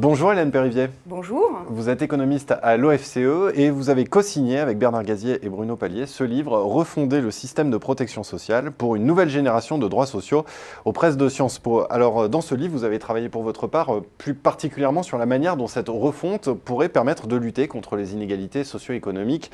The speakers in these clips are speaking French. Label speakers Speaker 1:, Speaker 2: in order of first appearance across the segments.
Speaker 1: Bonjour Hélène Périvier.
Speaker 2: Bonjour.
Speaker 1: Vous êtes économiste à l'OFCE et vous avez co-signé avec Bernard Gazier et Bruno Palier ce livre « Refonder le système de protection sociale pour une nouvelle génération de droits sociaux » aux presses de Sciences Po. Alors dans ce livre, vous avez travaillé pour votre part plus particulièrement sur la manière dont cette refonte pourrait permettre de lutter contre les inégalités socio-économiques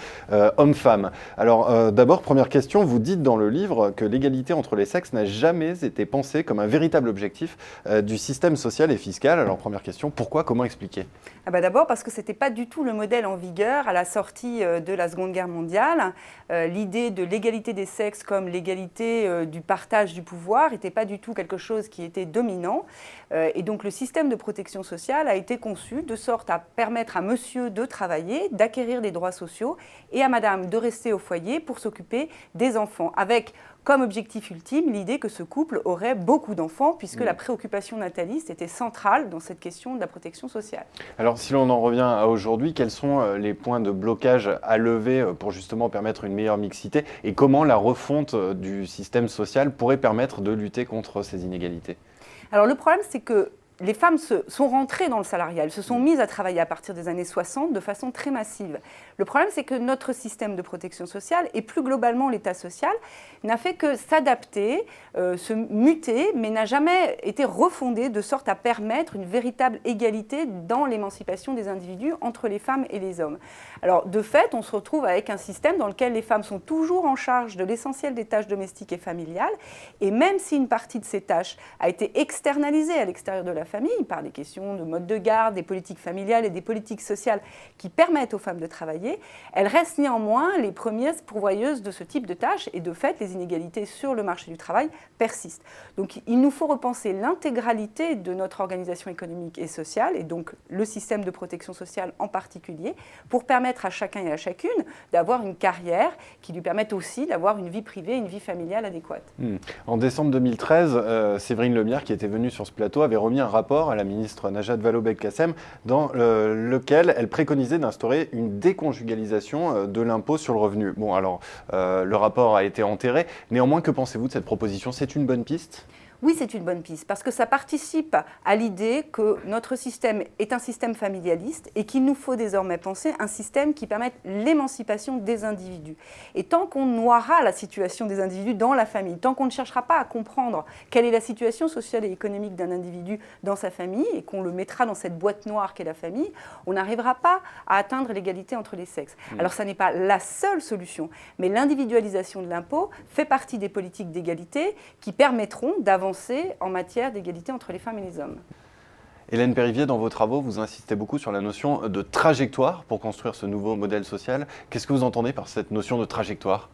Speaker 1: hommes-femmes. Alors d'abord, première question, vous dites dans le livre que l'égalité entre les sexes n'a jamais été pensée comme un véritable objectif du système social et fiscal. Alors première question, pourquoi, comment expliquer ?
Speaker 2: D'abord parce que ce n'était pas du tout le modèle en vigueur à la sortie de la Seconde Guerre mondiale. L'idée de l'égalité des sexes comme l'égalité du partage du pouvoir n'était pas du tout quelque chose qui était dominant. Et donc le système de protection sociale a été conçu de sorte à permettre à monsieur de travailler, d'acquérir des droits sociaux et à madame de rester au foyer pour s'occuper des enfants, avec comme objectif ultime l'idée que ce couple aurait beaucoup d'enfants, puisque la préoccupation nataliste était centrale dans cette question de la protection sociale.
Speaker 1: Alors si l'on en revient à aujourd'hui, quels sont les points de blocage à lever pour justement permettre une meilleure mixité et comment la refonte du système social pourrait permettre de lutter contre ces inégalités ?
Speaker 2: Alors le problème, c'est que les femmes sont rentrées dans le salariat, elles se sont mises à travailler à partir des années 60 de façon très massive. Le problème, c'est que notre système de protection sociale et plus globalement l'État social n'a fait que s'adapter, se muter, mais n'a jamais été refondé de sorte à permettre une véritable égalité dans l'émancipation des individus entre les femmes et les hommes. Alors de fait, on se retrouve avec un système dans lequel les femmes sont toujours en charge de l'essentiel des tâches domestiques et familiales, et même si une partie de ces tâches a été externalisée à l'extérieur de la famille, par des questions de mode de garde, des politiques familiales et des politiques sociales qui permettent aux femmes de travailler, elles restent néanmoins les premières pourvoyeuses de ce type de tâches et de fait, les inégalités sur le marché du travail persistent. Donc il nous faut repenser l'intégralité de notre organisation économique et sociale et donc le système de protection sociale en particulier pour permettre à chacun et à chacune d'avoir une carrière qui lui permette aussi d'avoir une vie privée, une vie familiale adéquate.
Speaker 1: En décembre 2013, Séverine Lemierre, qui était venue sur ce plateau, avait remis un rapport à la ministre Najat Vallaud-Belkacem dans lequel elle préconisait d'instaurer une déconjugalisation de l'impôt sur le revenu. Bon, alors, le rapport a été enterré. Néanmoins, que pensez-vous de cette proposition ? C'est une bonne piste ?
Speaker 2: Oui, c'est une bonne piste, parce que ça participe à l'idée que notre système est un système familialiste et qu'il nous faut désormais penser un système qui permette l'émancipation des individus. Et tant qu'on noiera la situation des individus dans la famille, tant qu'on ne cherchera pas à comprendre quelle est la situation sociale et économique d'un individu dans sa famille et qu'on le mettra dans cette boîte noire qu'est la famille, on n'arrivera pas à atteindre l'égalité entre les sexes. Alors ça n'est pas la seule solution, mais l'individualisation de l'impôt fait partie des politiques d'égalité qui permettront d'avancer en matière d'égalité entre les femmes et les hommes.
Speaker 1: Hélène Périvier, dans vos travaux, vous insistez beaucoup sur la notion de trajectoire pour construire ce nouveau modèle social. Qu'est-ce que vous entendez par cette notion de trajectoire ?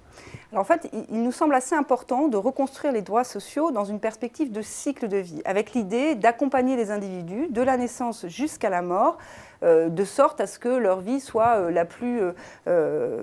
Speaker 2: Alors en fait, il nous semble assez important de reconstruire les droits sociaux dans une perspective de cycle de vie, avec l'idée d'accompagner les individus de la naissance jusqu'à la mort, de sorte à ce que leur vie soit la plus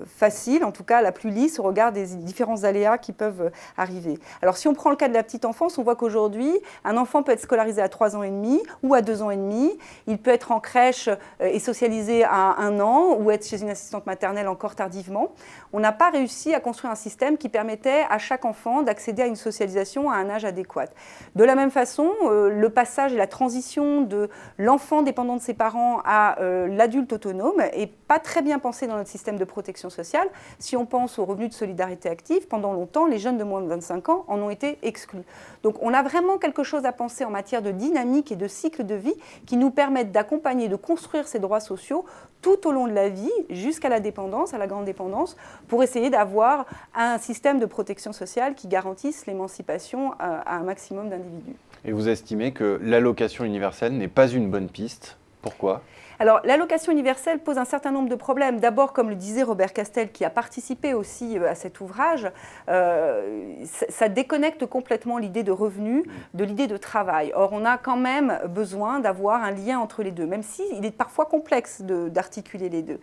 Speaker 2: facile, en tout cas la plus lisse au regard des différents aléas qui peuvent arriver. Alors si on prend le cas de la petite enfance, on voit qu'aujourd'hui, un enfant peut être scolarisé à 3 ans et demi ou à 2 ans et demi, il peut être en crèche et socialisé à 1 an ou être chez une assistante maternelle encore tardivement. On n'a pas réussi à construire un système qui permettait à chaque enfant d'accéder à une socialisation à un âge adéquat. De la même façon, le passage et la transition de l'enfant dépendant de ses parents à l'adulte autonome n'est pas très bien pensé dans notre système de protection sociale. Si on pense aux revenus de solidarité active, pendant longtemps, les jeunes de moins de 25 ans en ont été exclus. Donc on a vraiment quelque chose à penser en matière de dynamique et de cycle de vie qui nous permettent d'accompagner, de construire ces droits sociaux tout au long de la vie, jusqu'à la dépendance, à la grande dépendance, pour essayer d'avoir un système de protection sociale qui garantisse l'émancipation à un maximum d'individus.
Speaker 1: Et vous estimez que l'allocation universelle n'est pas une bonne piste ? Pourquoi ?
Speaker 2: Alors, l'allocation universelle pose un certain nombre de problèmes. D'abord, comme le disait Robert Castel, qui a participé aussi à cet ouvrage, ça déconnecte complètement l'idée de revenu de l'idée de travail. Or, on a quand même besoin d'avoir un lien entre les deux, même s'il est parfois complexe d'articuler les deux.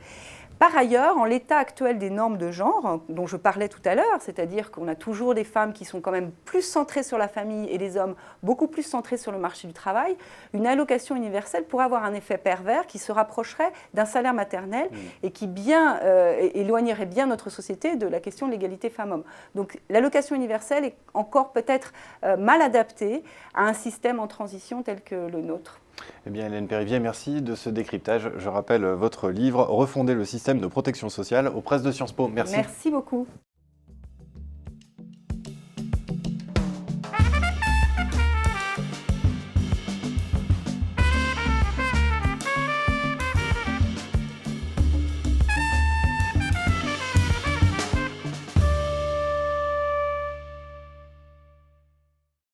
Speaker 2: Par ailleurs, en l'état actuel des normes de genre, dont je parlais tout à l'heure, c'est-à-dire qu'on a toujours des femmes qui sont quand même plus centrées sur la famille et les hommes beaucoup plus centrés sur le marché du travail, une allocation universelle pourrait avoir un effet pervers qui se rapprocherait d'un salaire maternel et qui éloignerait bien notre société de la question de l'égalité femmes-hommes. Donc l'allocation universelle est encore peut-être mal adaptée à un système en transition tel que le nôtre.
Speaker 1: Eh bien, Hélène Périvier, merci de ce décryptage. Je rappelle votre livre « Refonder le système de protection sociale » aux presses de Sciences Po. Merci.
Speaker 2: Merci beaucoup.